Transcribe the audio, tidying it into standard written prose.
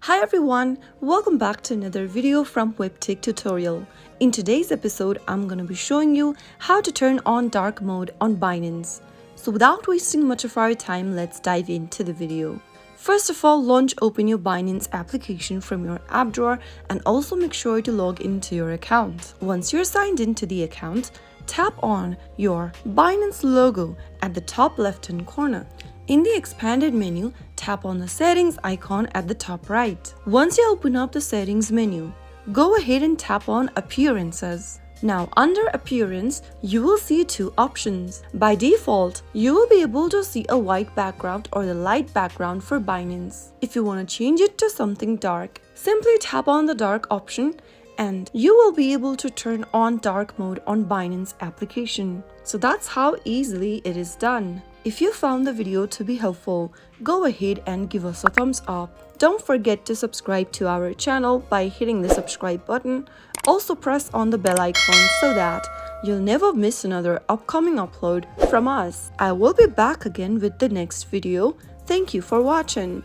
Hi everyone, welcome back to another video from Webtech Tutorial. In today's episode, I'm going to be showing you how to turn on dark mode on Binance. So without wasting much of our time, let's dive into the video. First of all, open your Binance application from your app drawer and also make sure to log into your account. Once you're signed into the account, tap on your Binance logo at the top left-hand corner. In the expanded menu, tap on the settings icon at the top right. Once you open up the settings menu, go ahead and tap on appearances. Now under appearance, you will see two options. By default, you will be able to see a white background or the light background for Binance. If you want to change it to something dark, simply tap on the dark option and you will be able to turn on dark mode on Binance application. So that's how easily it is done. If you found the video to be helpful, go ahead and give us a thumbs up. Don't forget to subscribe to our channel by hitting the subscribe button. Also press on the bell icon so that you'll never miss another upcoming upload from us. I will be back again with the next video. Thank you for watching.